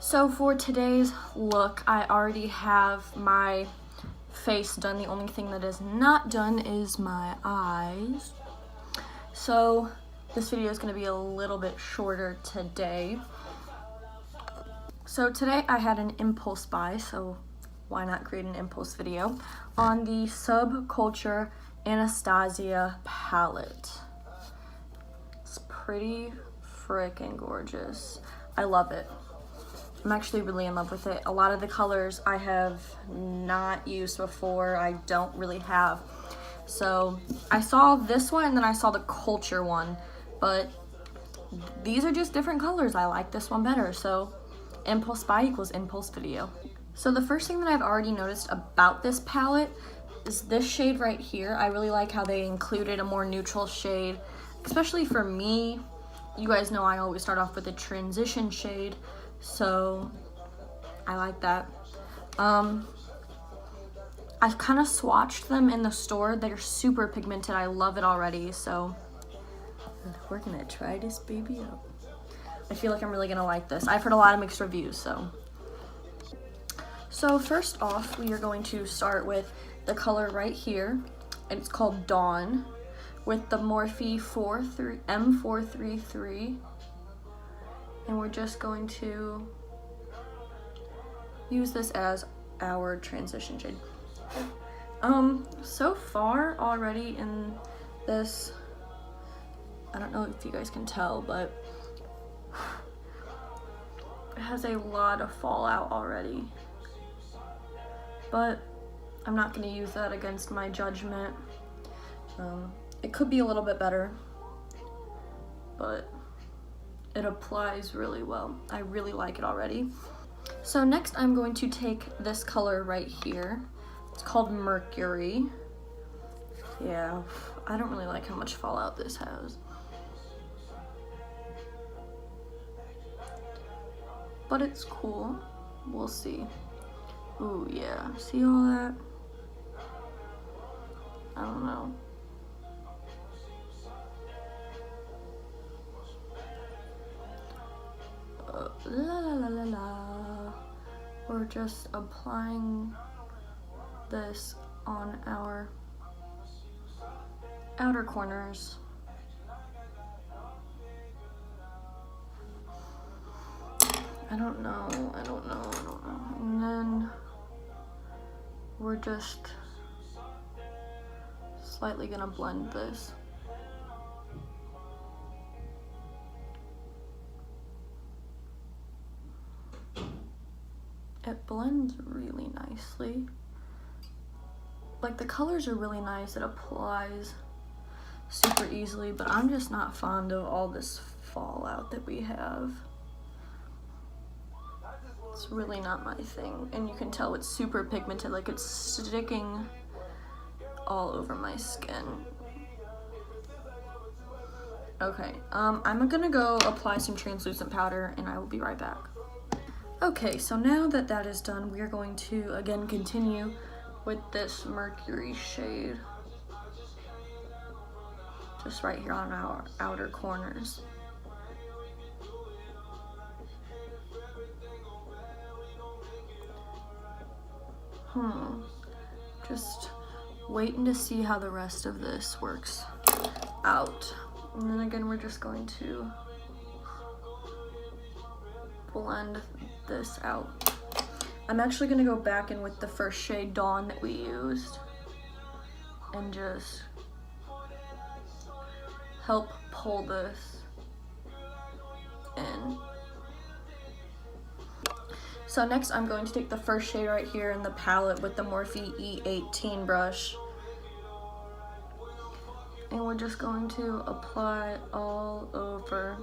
So for today's look, I already have my face done. The only thing that is not done is my eyes. So this video is going to be a little bit shorter today. So today I had an impulse buy, so why not create an impulse video, on the Subculture Anastasia palette. It's pretty freaking gorgeous. I love it. I'm actually really in love with it. A lot of the colors I have not used before, I don't really have. So I saw this one and then I saw the Culture one, but these are just different colors. I like this one better, so impulse buy equals impulse video. So the first thing that I've already noticed about this palette is this shade right here. I really like how they included a more neutral shade, especially for me. You guys know I always start off with a transition shade, so I like that. I've kind of swatched them in the store. They're super pigmented. I love it already, so we're gonna try this baby out. I feel like I'm really gonna like this. I've heard a lot of mixed reviews, so. So first off, we are going to start with the color right here, and it's called Dawn, with the Morphe M433, and we're just going to use this as our transition shade. So far already in this, I don't know if you guys can tell, but it has a lot of fallout already, but I'm not going to use that against my judgment. It could be a little bit better, but it applies really well. I really like it already. So next I'm going to take this color right here. It's called Mercury. Yeah, I don't really like how much fallout this has, but it's cool. We'll see. Ooh, yeah, see all that? I don't know. La la la la la. We're just applying this on our outer corners. I don't know. And then we're just slightly gonna blend this. It blends really nicely. Like, the colors are really nice. It applies super easily, but I'm just not fond of all this fallout that we have. It's really not my thing, and you can tell it's super pigmented, like it's sticking all over my skin. Okay, I'm gonna go apply some translucent powder and I will be right back. Okay, so now that that is done, we are going to again continue with this Mercury shade, just right here on our outer corners. Just waiting to see how the rest of this works out. And then again, we're just going to blend this out. I'm actually gonna go back in with the first shade, Dawn, that we used, and just help pull this in. So next I'm going to take the first shade right here in the palette with the Morphe E18 brush, and we're just going to apply all over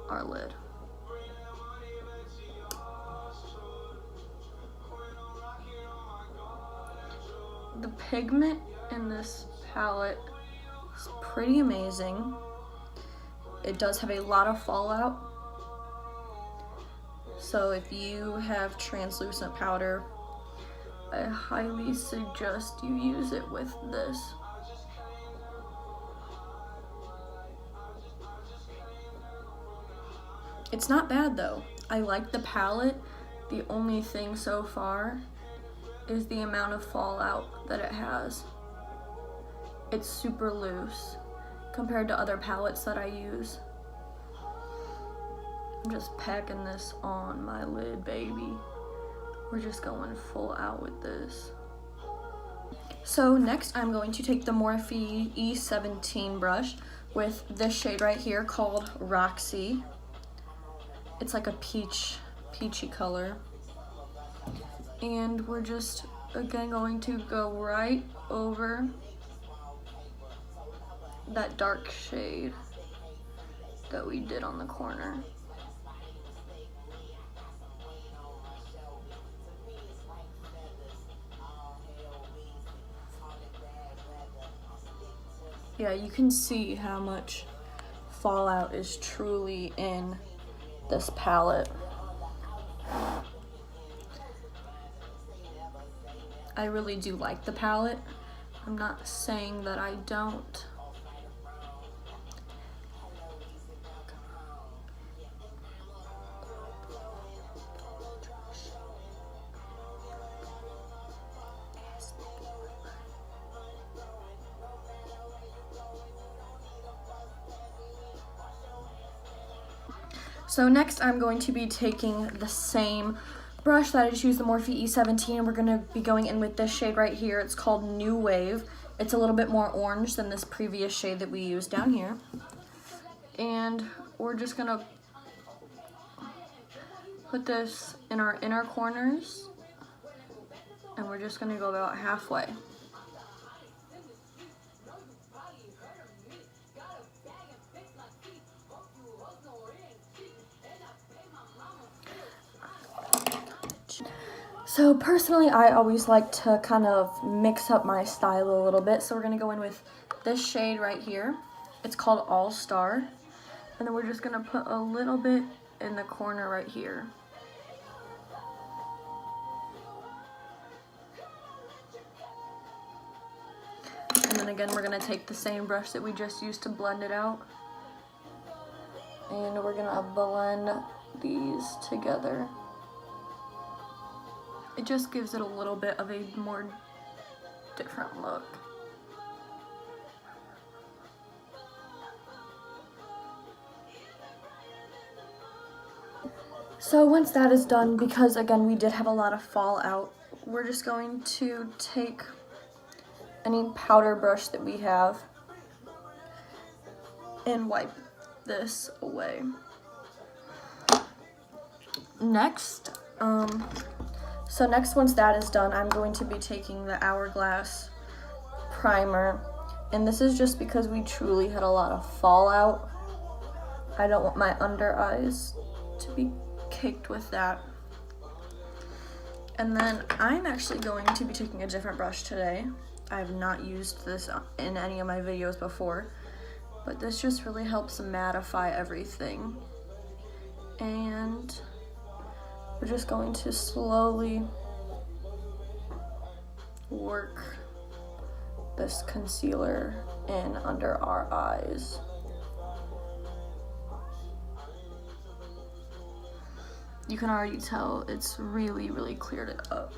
our lid. The pigment in this palette is pretty amazing. It does have a lot of fallout, so if you have translucent powder, I highly suggest you use it with this. It's not bad though. I like the palette. The only thing so far is the amount of fallout that it has. It's super loose compared to other palettes that I use. I'm just packing this on my lid, baby. We're just going full out with this. So next I'm going to take the Morphe E17 brush with this shade right here called Roxy. It's like a peachy color. And we're just, again, going to go right over that dark shade that we did on the corner. Yeah, you can see how much fallout is truly in this palette. I really do like the palette. I'm not saying that I don't. So next I'm going to be taking the same brush that I just used, the Morphe E17, and we're going to be going in with this shade right here. It's called New Wave. It's a little bit more orange than this previous shade that we used down here. And we're just going to put this in our inner corners, and we're just going to go about halfway. So personally, I always like to kind of mix up my style a little bit. So we're going to go in with this shade right here. It's called All Star. And then we're just going to put a little bit in the corner right here. And then again, we're going to take the same brush that we just used to blend it out. And we're going to blend these together. It just gives it a little bit of a more different look. So once that is done, because again we did have a lot of fallout, we're just going to take any powder brush that we have and wipe this away. Next, so next, once that is done, I'm going to be taking the Hourglass primer, and this is just because we truly had a lot of fallout. I don't want my under eyes to be caked with that. And then I'm actually going to be taking a different brush today. I have not used this in any of my videos before, but this just really helps mattify everything. And we're just going to slowly work this concealer in under our eyes. You can already tell it's really, really cleared it up.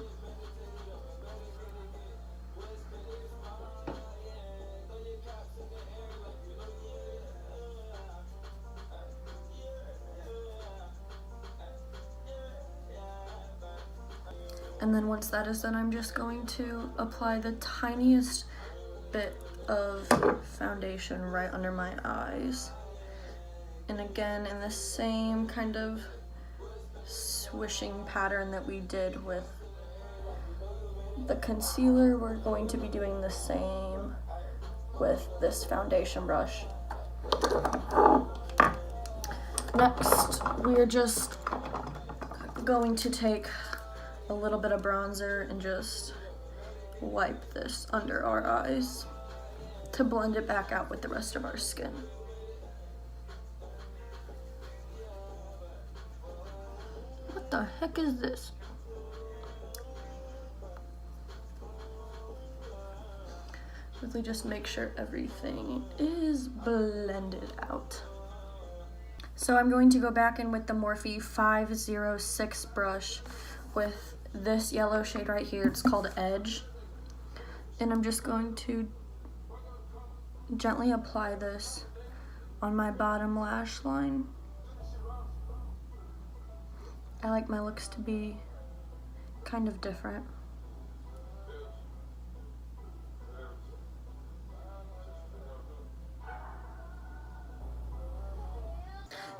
And then once that is done, I'm just going to apply the tiniest bit of foundation right under my eyes. And again, in the same kind of swishing pattern that we did with the concealer, we're going to be doing the same with this foundation brush. Next, we're just going to take a little bit of bronzer and just wipe this under our eyes to blend it back out with the rest of our skin. What the heck is this? Really just make sure everything is blended out. So I'm going to go back in with the Morphe 506 brush with this yellow shade right here. It's called Edge. And I'm just going to gently apply this on my bottom lash line. I like my looks to be kind of different.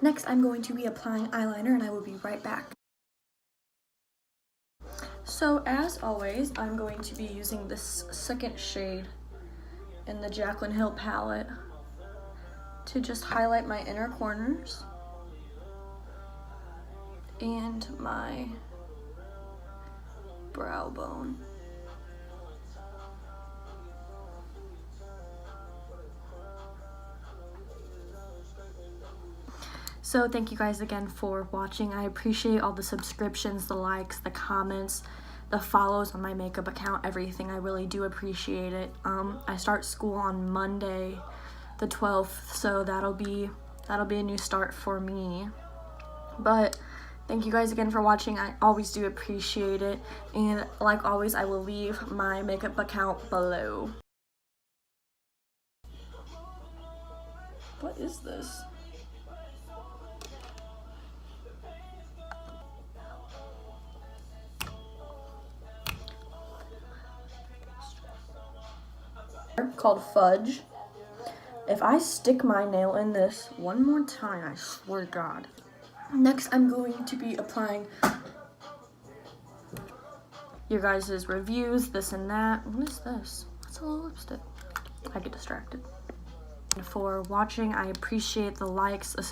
Next, I'm going to be applying eyeliner, and I will be right back. So as always, I'm going to be using this second shade in the Jaclyn Hill palette to just highlight my inner corners and my brow bone. So thank you guys again for watching. I appreciate all the subscriptions, the likes, the comments, the follows on my makeup account, everything. I really do appreciate it. I start school on Monday the 12th, so that'll be a new start for me. But thank you guys again for watching. I always do appreciate it, and like always, I will leave my makeup account below. What is this? Called Fudge. If I stick my nail in this one more time, I swear to God. Next, I'm going to be applying your guys' reviews, this and that. What is this? That's a little lipstick. I get distracted. For watching, I appreciate the likes, the